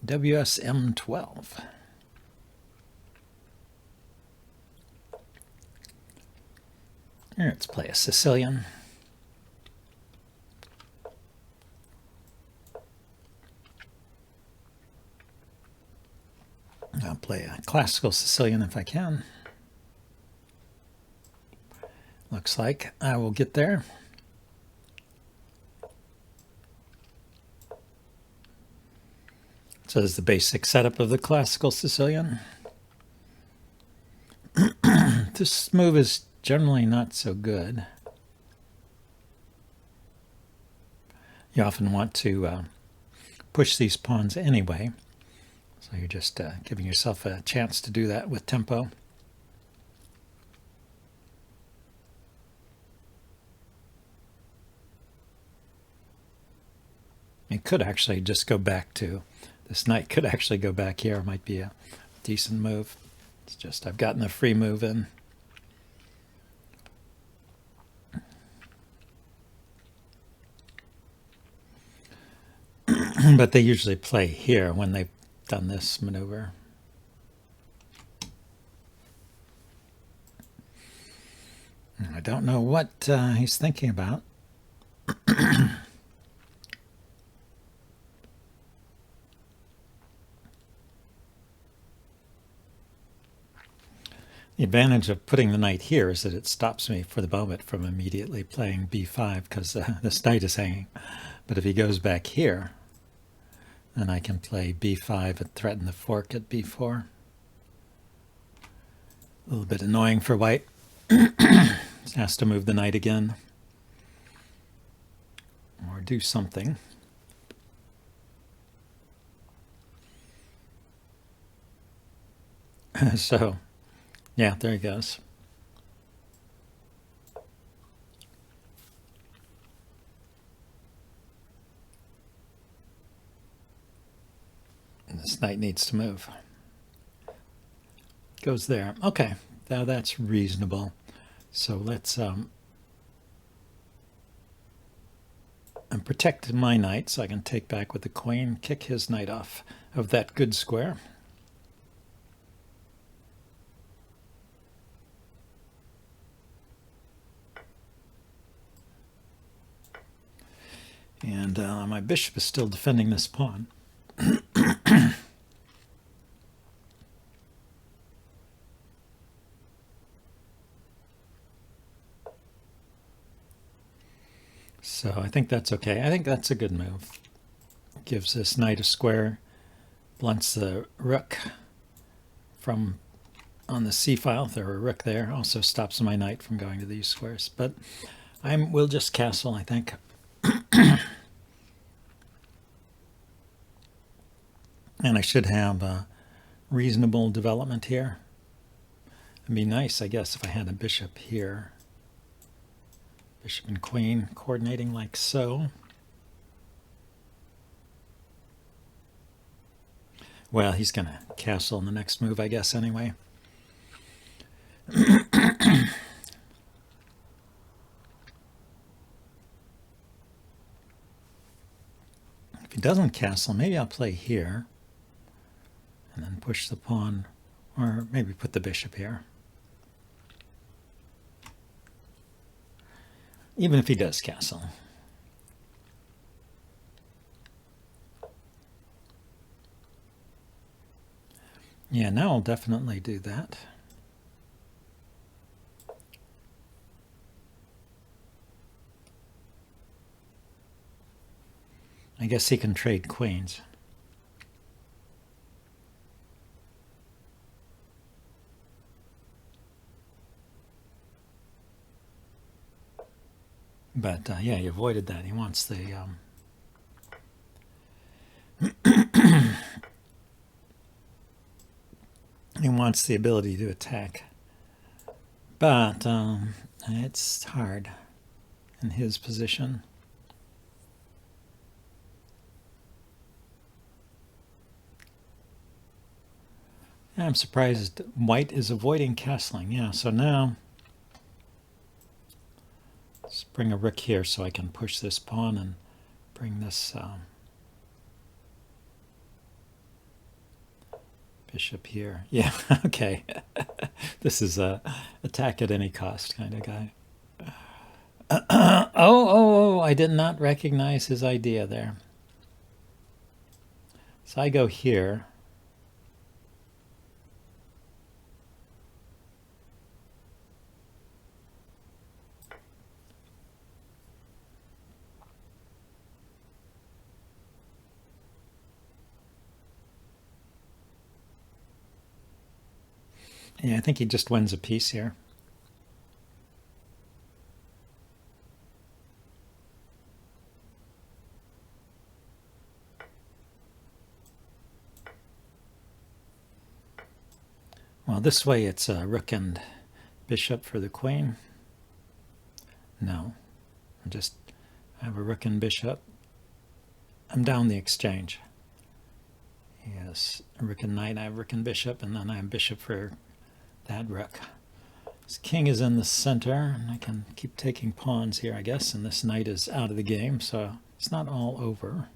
WSM12. Let's play a Sicilian. I'll play a classical Sicilian if I can. Looks like I will get there. So this is the basic setup of the classical Sicilian. This move is generally not so good. You often want to push these pawns anyway. So you're just giving yourself a chance to do that with tempo. It could actually just go back to, this knight could actually go back here. Might be a decent move. It's just I've gotten a free move in. But they usually play here when they've done this maneuver. I don't know what he's thinking about. The advantage of putting the knight here is that it stops me for the moment from immediately playing b5 because this knight is hanging. But if he goes back here, then I can play b5 and threaten the fork at b4. A little bit annoying for white. Has to move the knight again. Or do something. So, yeah, there he goes. And this knight needs to move. Goes there. Okay, now that's reasonable. So let's and protect my knight so I can take back with the queen, kick his knight off of that good square. And my bishop is still defending this pawn. So I think that's okay. I think that's a good move. Gives this knight a square, blunts the rook from on the c-file. There were a rook there. Also stops my knight from going to these squares. But we'll just castle, I think. And I should have a reasonable development here. It'd be nice, I guess, if I had a bishop here. Bishop and queen coordinating like so. Well, he's going to castle in the next move, I guess, anyway. If he doesn't castle, maybe I'll play here and then push the pawn, or maybe put the bishop here. Even if he does castle. Yeah, now I'll definitely do that. I guess he can trade queens. But yeah, he avoided that. He wants the he wants the ability to attack. But it's hard in his position. I'm surprised white is avoiding castling. Yeah, so now let's bring a rook here so I can push this pawn and bring this Bishop here. Yeah, okay. This is a attack at any cost kind of guy. Oh, I did not recognize his idea there. So I go here. Yeah, I think he just wins a piece here. Well, this way it's a rook and bishop for the queen. No, I have a rook and bishop. I'm down the exchange. Yes, a rook and knight, I have rook and bishop, and then I have bishop for that rook. This king is in the center, and I can keep taking pawns here, I guess, and this knight is out of the game, so it's not all over.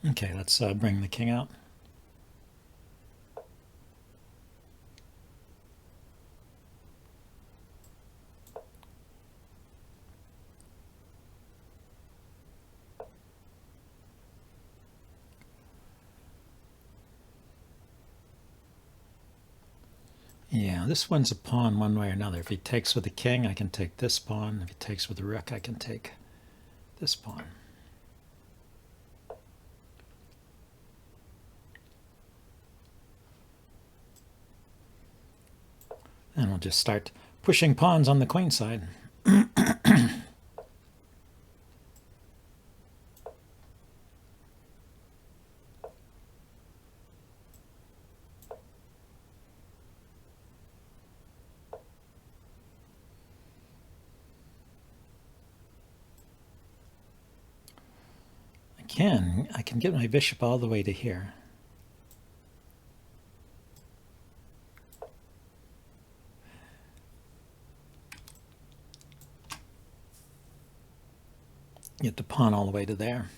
Okay, let's bring the king out. Yeah, this one's a pawn one way or another. If he takes with the king, I can take this pawn. If he takes with the rook, I can take this pawn. And we'll just start pushing pawns on the queen side. I can get my bishop all the way to here. Get the pawn all the way to there.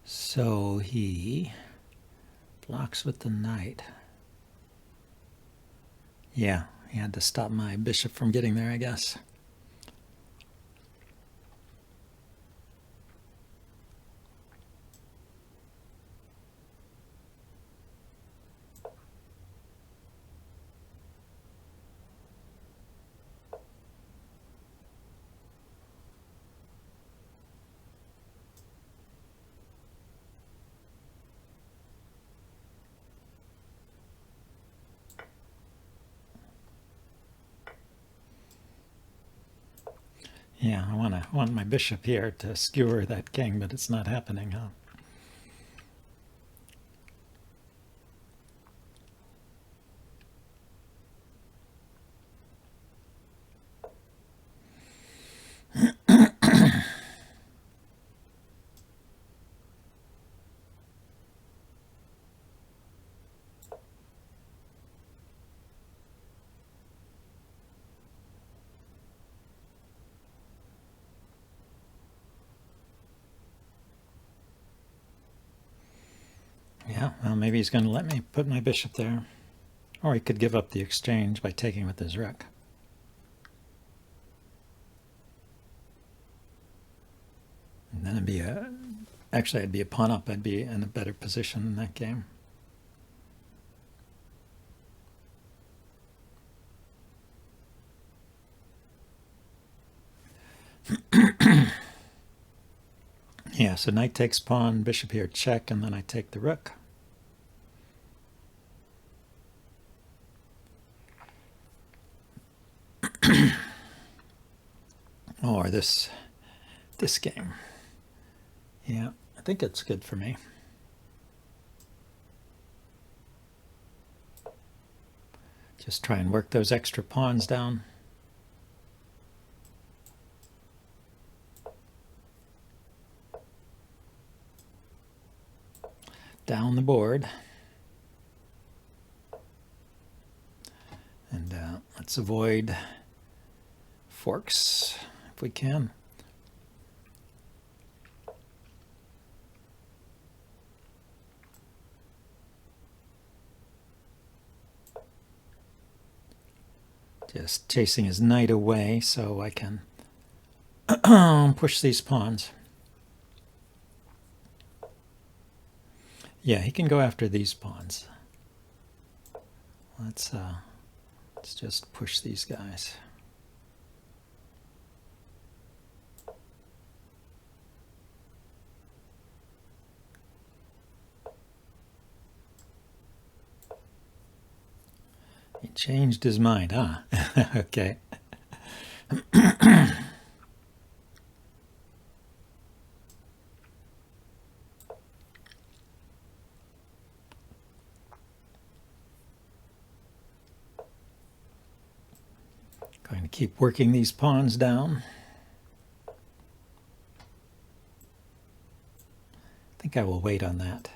So he blocks with the knight. Yeah, he had to stop my bishop from getting there, I guess. Yeah, I want my bishop here to skewer that king, but it's not happening, huh? Yeah, well, maybe he's going to let me put my bishop there. Or he could give up the exchange by taking with his rook. And then it'd be actually I'd be a pawn up. I'd be in a better position in that game. Yeah, so knight takes pawn, bishop here, check, and then I take the rook. Or this game. Yeah, I think it's good for me. Just try and work those extra pawns down. Down the board. And let's avoid forks if we can. Just chasing his knight away so I can push these pawns. Yeah, he can go after these pawns. Let's just push these guys. He changed his mind, huh? Okay. Going to keep working these pawns down. I think I will wait on that.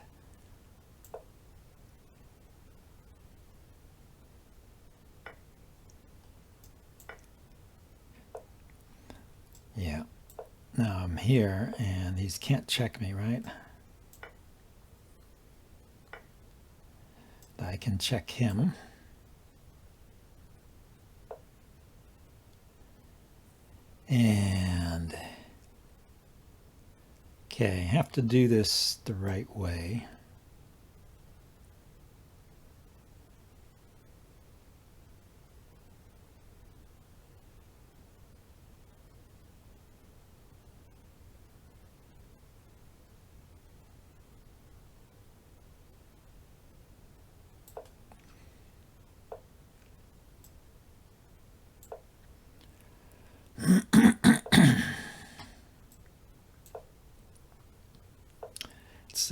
Yeah. Now I'm here, and he can't check me, right? I can check him. And okay, I have to do this the right way.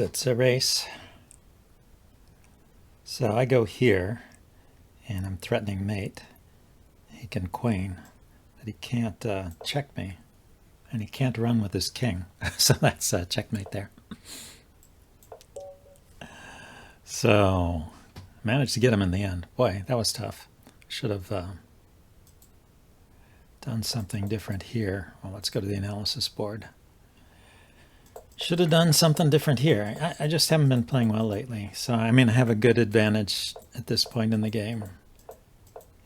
It's a race. So I go here, and I'm threatening mate. He can queen, but he can't check me, and he can't run with his king. So that's checkmate there. So managed to get him in the end. Boy, that was tough. Should have done something different here. Well, let's go to the analysis board. Should have done something different here. I just haven't been playing well lately. So, I mean, I have a good advantage at this point in the game.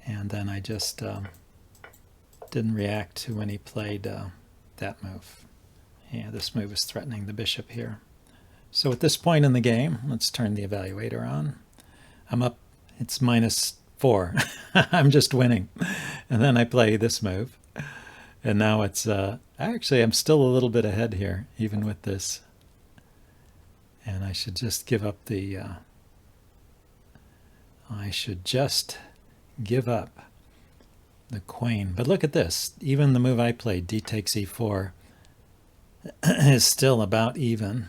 And then I just didn't react to when he played that move. Yeah, this move is threatening the bishop here. So at this point in the game, let's turn the evaluator on. I'm up. It's -4. I'm just winning. And then I play this move. And now it's, actually, I'm still a little bit ahead here, even with this. And I should just give up the, queen. But look at this. Even the move I played, d takes e4, is still about even.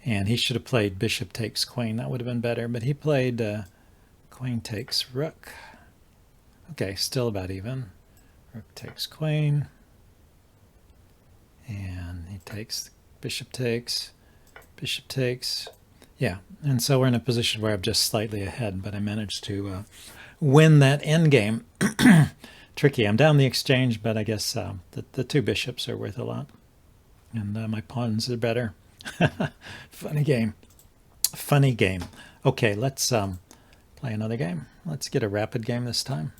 And he should have played bishop takes queen. That would have been better. But he played queen takes rook. Okay, still about even. Rook takes queen, and he takes, bishop takes. Yeah, and so we're in a position where I'm just slightly ahead, but I managed to win that endgame. Tricky. I'm down the exchange, but I guess the two bishops are worth a lot, and my pawns are better. Funny game. Funny game. Okay, let's play another game. Let's get a rapid game this time.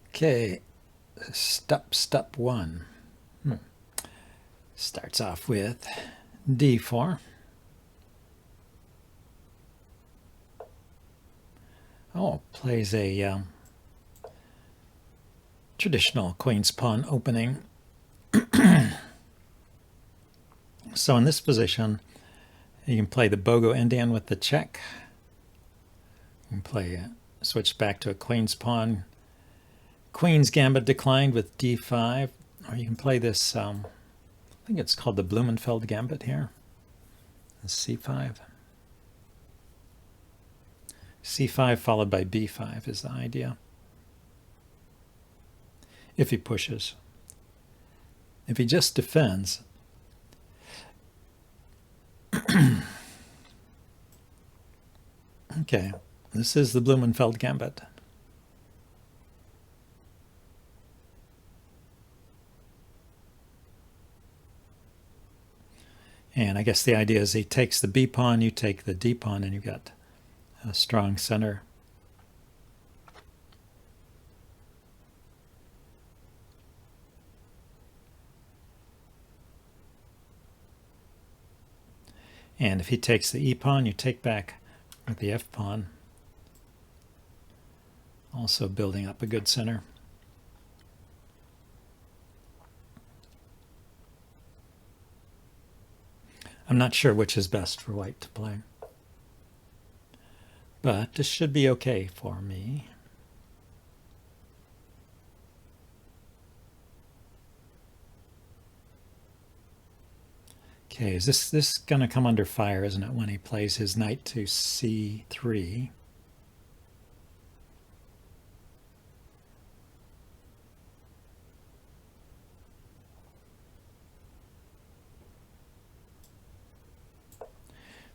Okay, step one. Starts off with d4. Oh, plays a traditional queen's pawn opening. So in this position, you can play the Bogo Indian with the check. You can play switch back to a queen's pawn. Queen's Gambit declined with d5. Or you can play this, I think it's called the Blumenfeld Gambit here. c5. c5 followed by b5 is the idea. If he pushes. If he just defends, okay, this is the Blumenfeld Gambit. And I guess the idea is he takes the B pawn, you take the D pawn, and you've got a strong center. And if he takes the E pawn, you take back with the F pawn. Also building up a good center. I'm not sure which is best for white to play. But this should be okay for me. Okay, is this going to come under fire, isn't it, when he plays his knight to c3?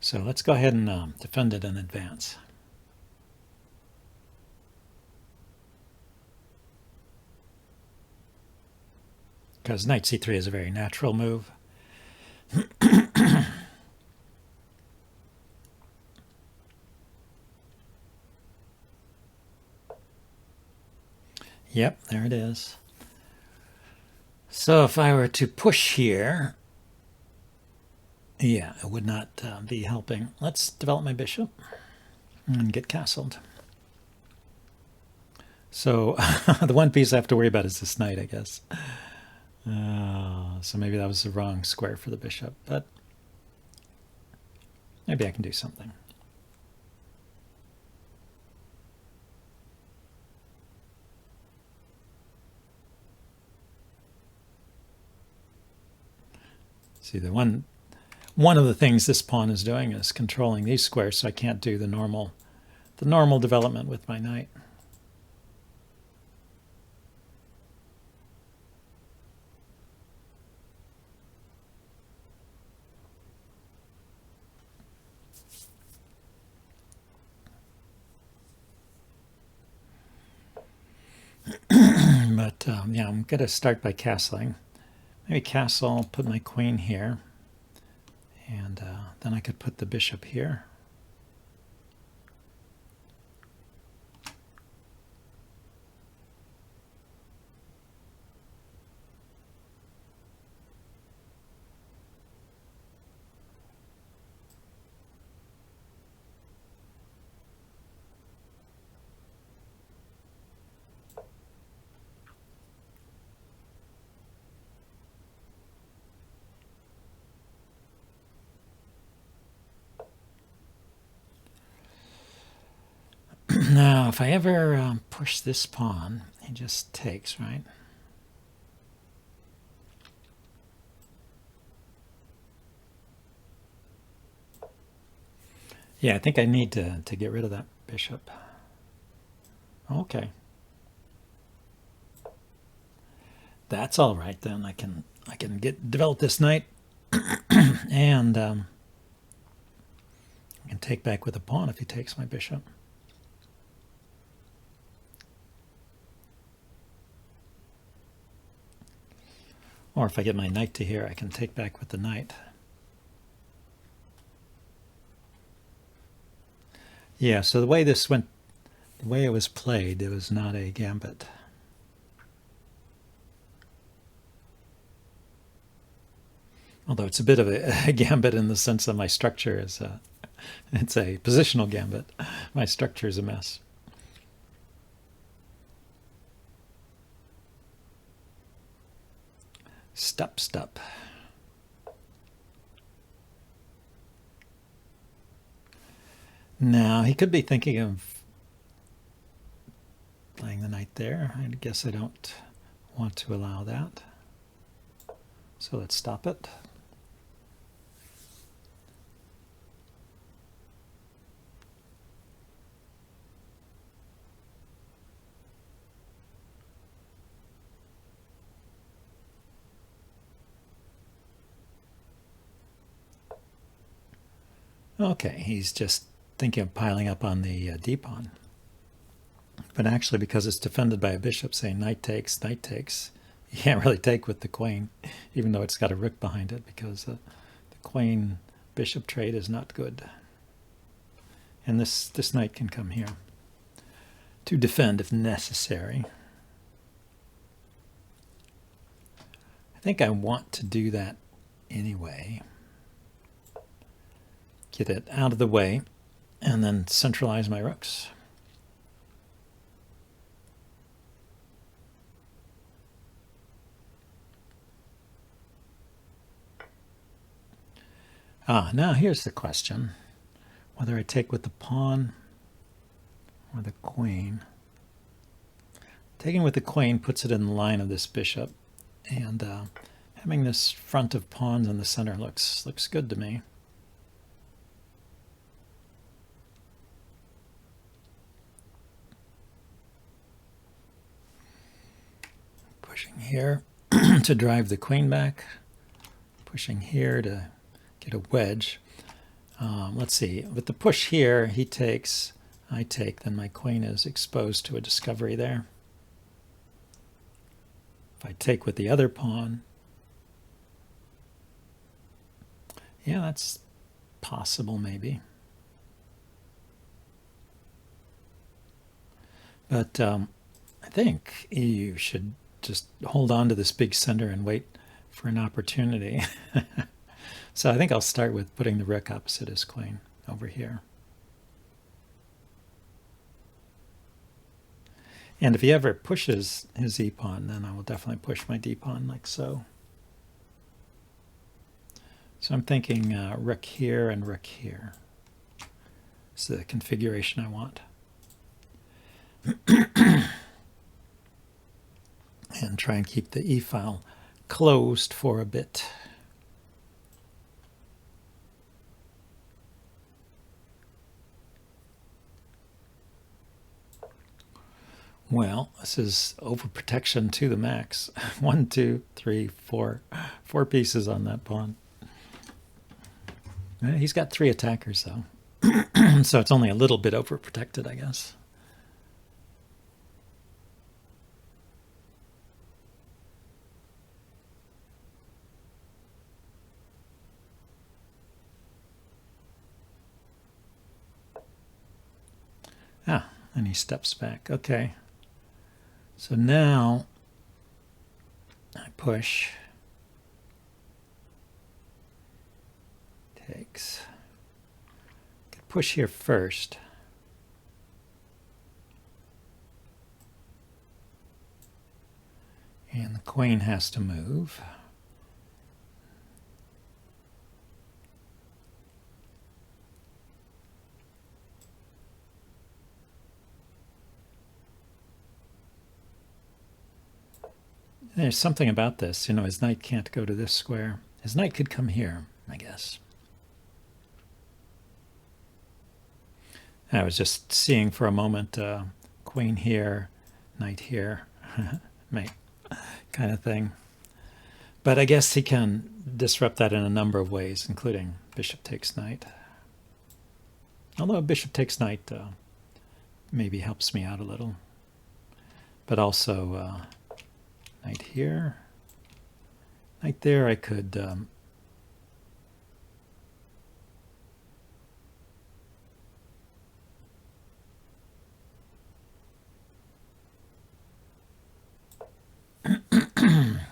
So let's go ahead and defend it in advance. Because knight c3 is a very natural move. Yep, there it is. So if I were to push here, yeah, it would not be helping. Let's develop my bishop and get castled. So the one piece I have to worry about is this knight, I guess. So maybe that was the wrong square for the bishop, but maybe I can do something. See, one of the things this pawn is doing is controlling these squares, so I can't do the normal development with my knight. But yeah, I'm going to start by castling. Maybe castle, put my queen here, and then I could put the bishop here. Now, if I ever push this pawn, he just takes, right? Yeah, I think I need to get rid of that bishop. Okay. That's all right then. I can develop this knight and I can take back with a pawn if he takes my bishop. Or if I get my knight to here, I can take back with the knight. Yeah, so the way this went, the way it was played, it was not a gambit. Although it's a bit of a gambit in the sense that my structure is, it's a positional gambit. My structure is a mess. Step. Now, he could be thinking of playing the knight there. I guess I don't want to allow that. So let's stop it. Okay, he's just thinking of piling up on the d-pawn. But actually, because it's defended by a bishop, saying knight takes, you can't really take with the queen, even though it's got a rook behind it, because the queen bishop trade is not good. And this knight can come here to defend if necessary. I think I want to do that anyway. Get it out of the way, and then centralize my rooks. Now here's the question. Whether I take with the pawn or the queen. Taking with the queen puts it in the line of this bishop, and having this front of pawns in the center looks good to me. Pushing here to drive the queen back. Pushing here to get a wedge. Let's see. With the push here, he takes, I take, then my queen is exposed to a discovery there. If I take with the other pawn, yeah, that's possible maybe. But I think you should just hold on to this big center and wait for an opportunity. So I think I'll start with putting the rook opposite his queen over here. And if he ever pushes his e-pawn, then I will definitely push my d-pawn like so. So I'm thinking rook here and rook here. It's the configuration I want. And try and keep the e-file closed for a bit. Well, this is overprotection to the max. 1, 2, 3, 4. 4 pieces on that pawn. He's got 3 attackers, though. So it's only a little bit overprotected, I guess. And he steps back. Okay. So now I push. Takes. Could push here first. And the queen has to move. There's something about this, you know, his knight can't go to this square. His knight could come here, I guess. I was just seeing for a moment queen here, knight here, mate, kind of thing. But I guess he can disrupt that in a number of ways, including bishop takes knight. Although bishop takes knight maybe helps me out a little. But also knight here, knight there, I could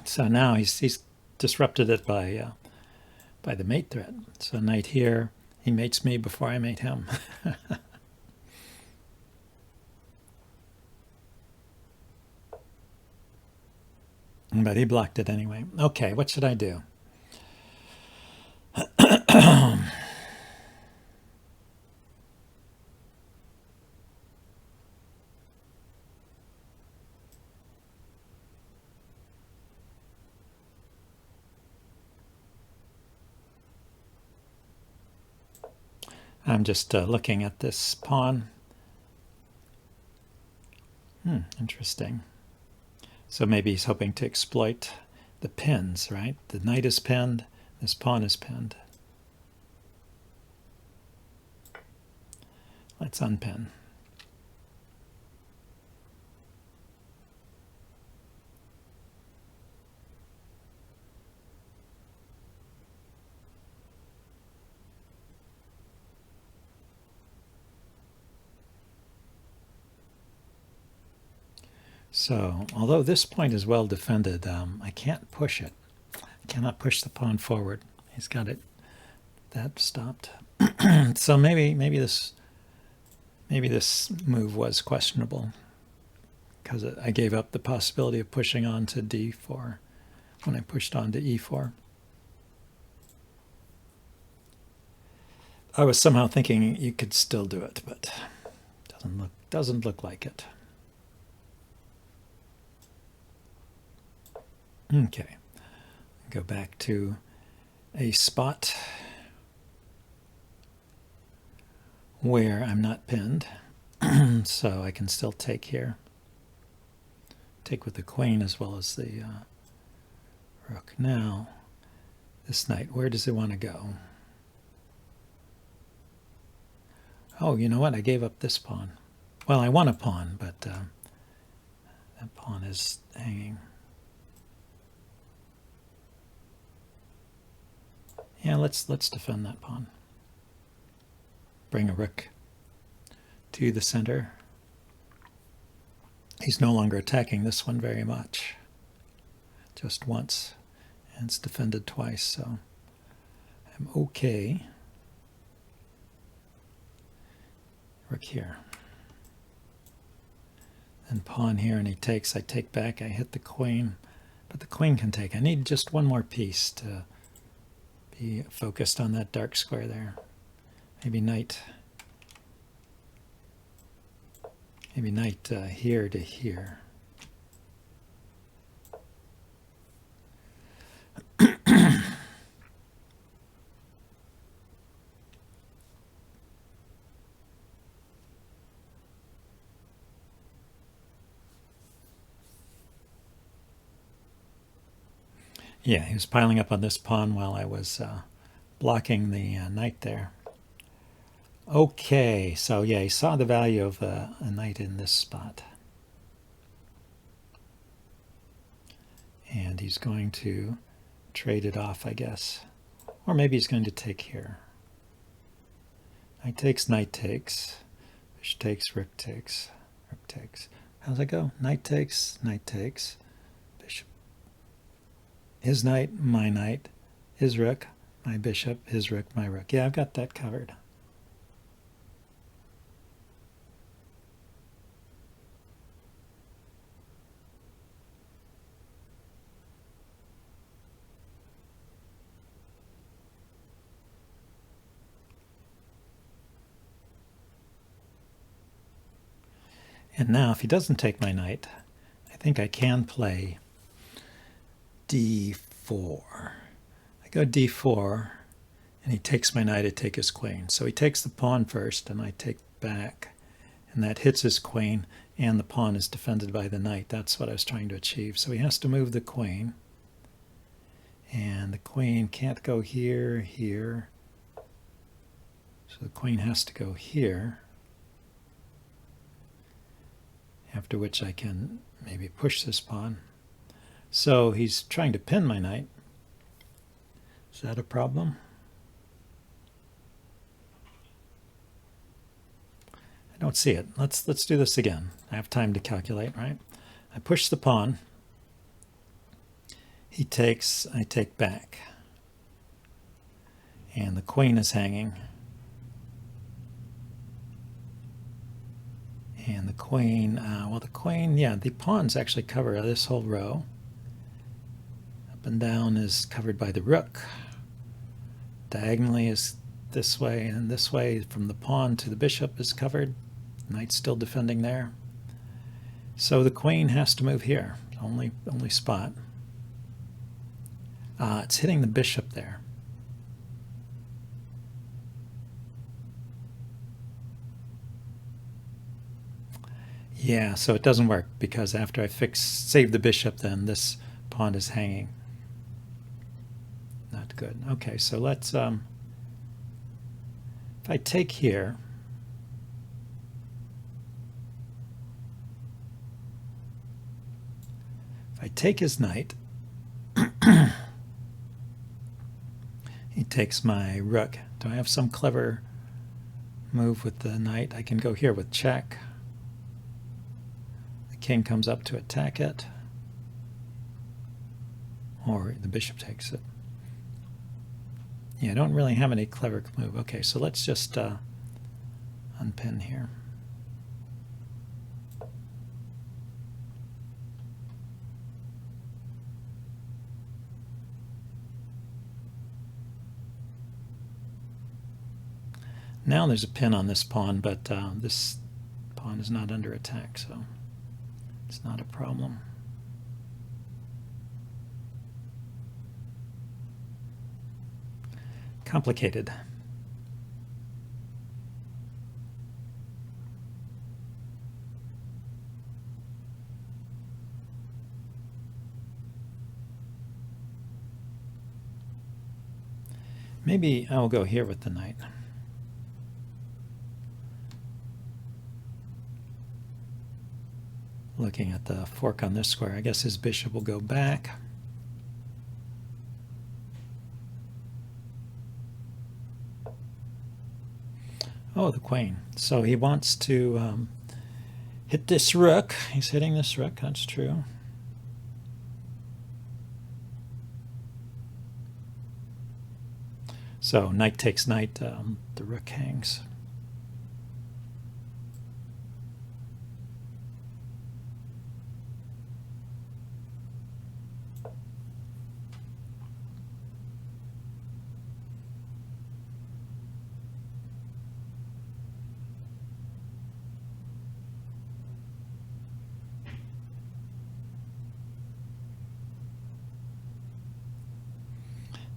so now he's disrupted it by by the mate threat. So knight here, he mates me before I mate him. But he blocked it anyway. Okay, what should I do? I'm just looking at this pawn. Interesting. So maybe he's hoping to exploit the pins, right? The knight is pinned, this pawn is pinned. Let's unpin. So, although this point is well defended, I can't push it. I cannot push the pawn forward. He's got it. That stopped. So maybe this move was questionable because I gave up the possibility of pushing on to d4 when I pushed on to e4. I was somehow thinking you could still do it, but doesn't look like it. Okay, go back to a spot where I'm not pinned, so I can still take here. Take with the queen as well as the rook. Now, this knight, where does it want to go? Oh, you know what? I gave up this pawn. Well, I won a pawn, but that pawn is hanging. Yeah, let's defend that pawn. Bring a rook to the center. He's no longer attacking this one very much. Just once. And it's defended twice, so I'm okay. Rook here. And pawn here, and he takes. I take back. I hit the queen. But the queen can take. I need just one more piece to be focused on that dark square there. Maybe knight. Maybe knight here to here. Yeah, he was piling up on this pawn while I was blocking the knight there. Okay, so yeah, he saw the value of a knight in this spot. And he's going to trade it off, I guess. Or maybe he's going to take here. Knight takes, bishop takes, rook takes, rook takes. How's that go? Knight takes, bishop. His knight, my knight, his rook, my bishop, his rook, my rook. Yeah, I've got that covered. And now, if he doesn't take my knight, I think I can play d4. I go d4, and he takes my knight, I take his queen. So he takes the pawn first, and I take back, and that hits his queen, and the pawn is defended by the knight. That's what I was trying to achieve. So he has to move the queen, and the queen can't go here, here. So the queen has to go here. After which I can maybe push this pawn. So he's trying to pin my knight. Is that a problem? I don't see it. Let's do this again. I have time to calculate, right? I push the pawn. He takes, I take back. And the queen is hanging. And the queen, well, the queen, yeah, the pawns actually cover this whole row. Up and down is covered by the rook. Diagonally is this way, and this way from the pawn to the bishop is covered. Knight's still defending there. So the queen has to move here, only spot. It's hitting the bishop there. Yeah, so it doesn't work because after I save the bishop, then this pawn is hanging. Not good. Okay, so let's, if I take here, if I take his knight, he takes my rook. Do I have some clever move with the knight? I can go here with check. The king comes up to attack it, or the bishop takes it. Yeah, I don't really have any clever move. Okay, so let's just unpin here. Now there's a pin on this pawn, but this pawn is not under attack, so it's not a problem. Complicated. Maybe I will go here with the knight. Looking at the fork on this square, I guess his bishop will go back. Oh, the queen. So he wants to hit this rook. He's hitting this rook, that's true. So knight takes knight, the rook hangs.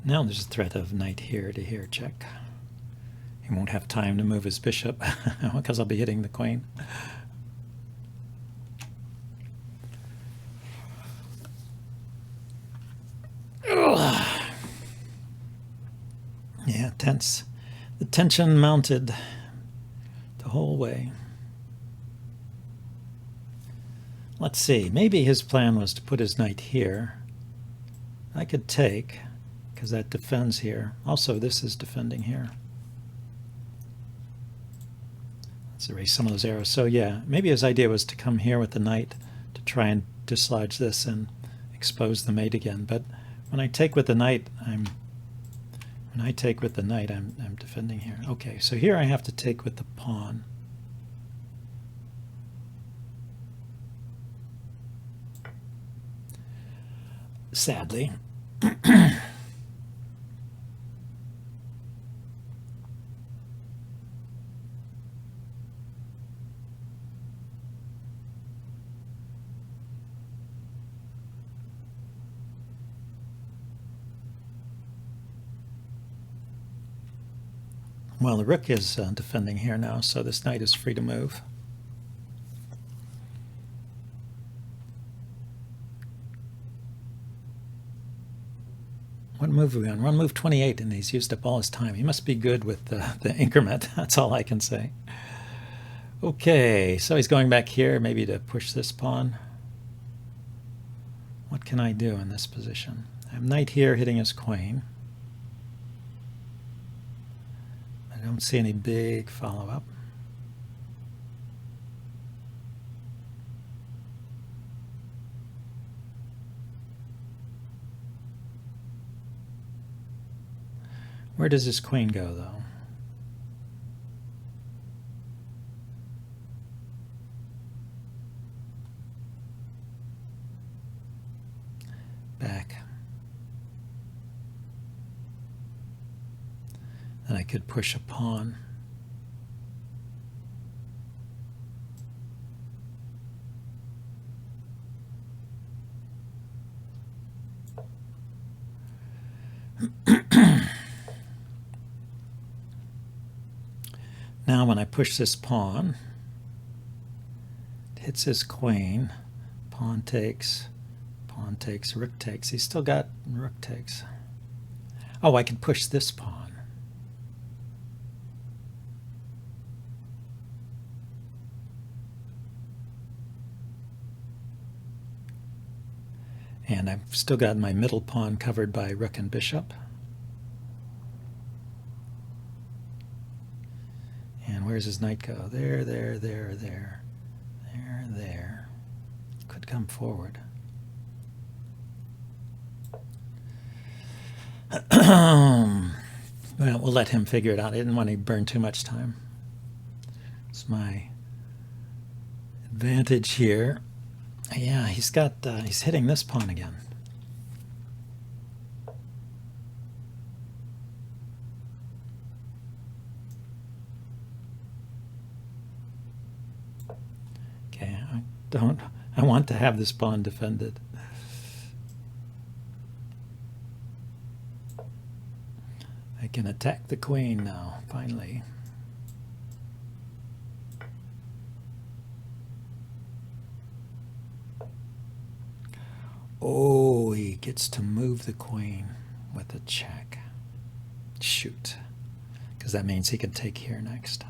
Now there's a threat of knight here to here check. He won't have time to move his bishop because I'll be hitting the queen. Yeah, tense. The tension mounted the whole way. Let's see, maybe his plan was to put his knight here. I could take, because that defends here. Also, this is defending here. Let's erase some of those arrows. So yeah, maybe his idea was to come here with the knight to try and dislodge this and expose the mate again. But when I take with the knight, I'm defending here. Okay, so here I have to take with the pawn. Sadly. Well, the rook is defending here now, so this knight is free to move. What move are we on? We're on move 28, and he's used up all his time. He must be good with the increment. That's all I can say. Okay, so he's going back here, maybe to push this pawn. What can I do in this position? I have knight here hitting his queen. I don't see any big follow-up. Where does his queen go, though? Back. Then I could push a pawn. Now when I push this pawn, it hits his queen. Pawn takes, rook takes. He's still got rook takes. Oh, I can push this pawn. And I've still got my middle pawn covered by rook and bishop. And where's his knight go? There, there, there, there, there, there. Could come forward. Well, we'll let him figure it out. I didn't want to burn too much time. It's my advantage here. Yeah, he's hitting this pawn again. Okay, I want to have this pawn defended. I can attack the queen now, finally. Oh, he gets to move the queen with a check. Shoot. Because that means he can take here next.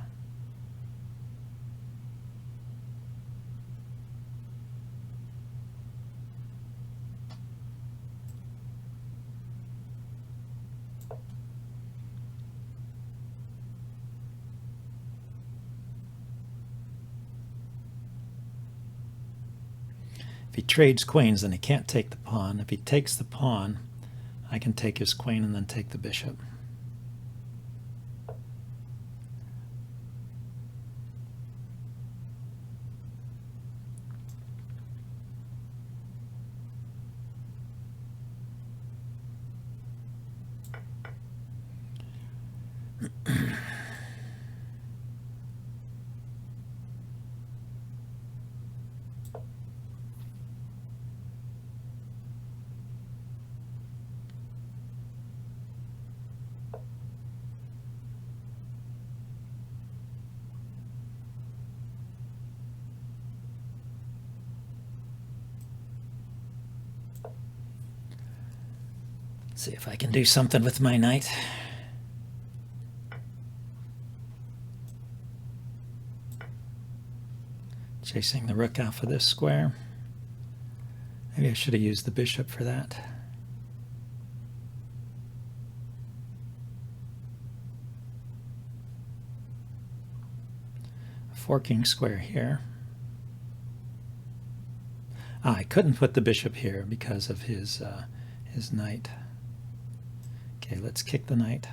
If he trades queens, then he can't take the pawn. If he takes the pawn, I can take his queen and then take the bishop. See if I can do something with my knight. Chasing the rook off of this square. Maybe I should have used the bishop for that. A forking square here. I couldn't put the bishop here because of his knight. Okay, let's kick the knight.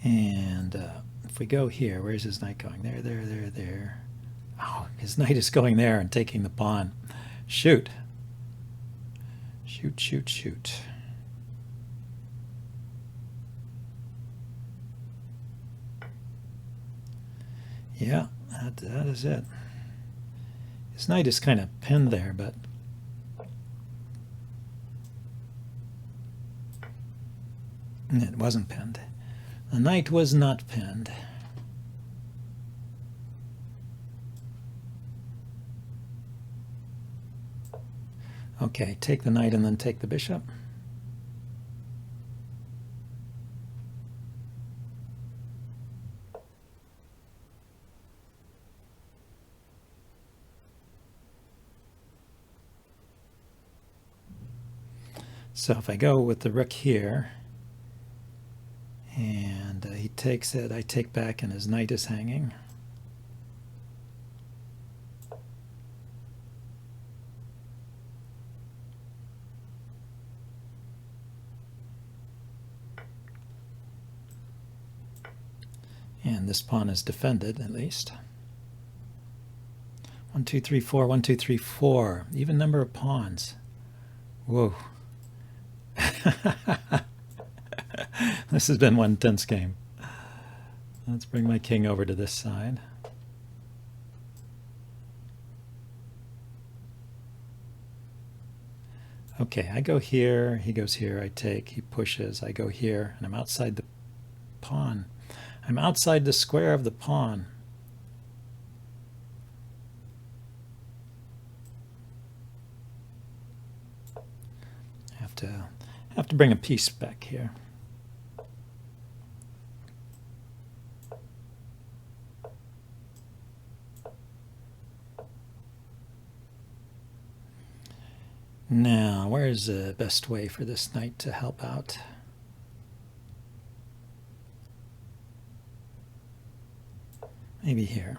And if we go here, where's his knight going? There, there, there, there. Oh, his knight is going there and taking the pawn. Shoot. Shoot, shoot, shoot. Yeah, that is it. His knight is kind of pinned there, but it wasn't pinned. The knight was not pinned. Okay, take the knight and then take the bishop. So if I go with the rook here, and he takes it, I take back, and his knight is hanging. this pawn is defended, at least. 1, 2, 3, 4, 1, 2, 3, 4. Even number of pawns. Whoa. This has been one tense game. Let's bring my king over to this side. Okay, I go here, he goes here, I take, he pushes, I go here, and I'm outside the pawn. I'm outside the square of the pawn. Have to bring a piece back here. Now, where is the best way for this knight to help out? Maybe here.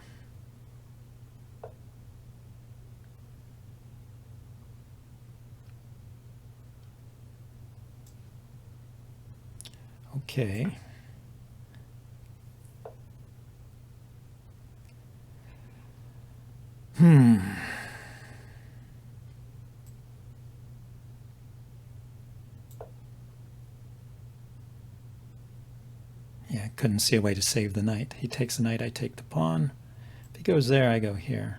Okay. Yeah, couldn't see a way to save the knight. He takes the knight, I take the pawn. If he goes there, I go here.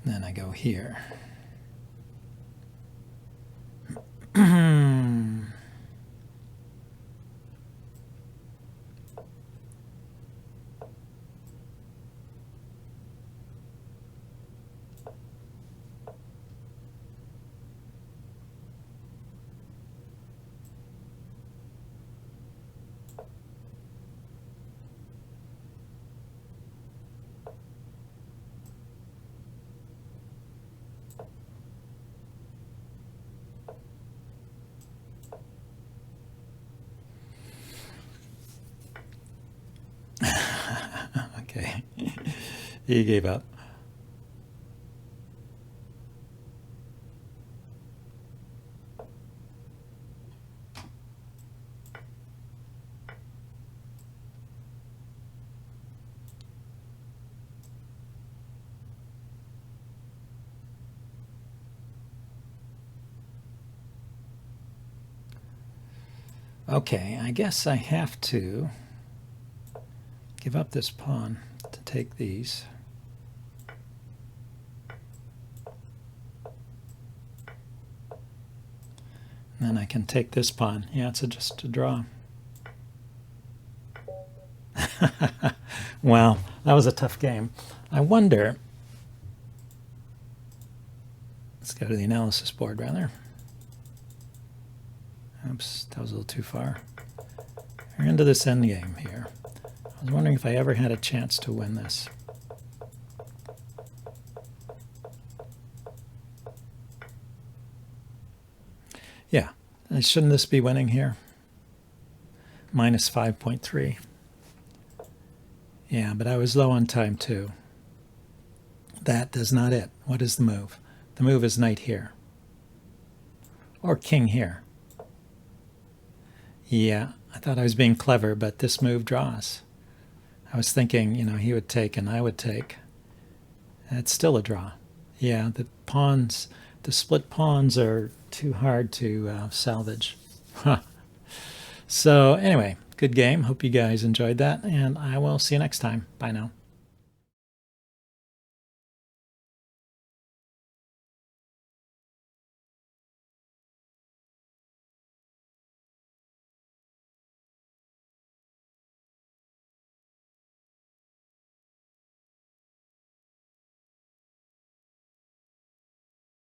Then I go here. Okay, he gave up. Okay, I guess I have to give up this pawn to take these. And then I can take this pawn. Yeah, it's just a draw. Well, that was a tough game. I wonder, let's go to the analysis board rather. Oops, that was a little too far. We're into this endgame here. I was wondering if I ever had a chance to win this. Yeah, shouldn't this be winning here? Minus 5.3. Yeah, but I was low on time too. That is not it. What is the move? The move is knight here. Or king here. Yeah, I thought I was being clever, but this move draws. I was thinking, you know, he would take and I would take. It's still a draw. Yeah, the pawns, the split pawns are too hard to salvage. So anyway, good game. Hope you guys enjoyed that, and I will see you next time. Bye now.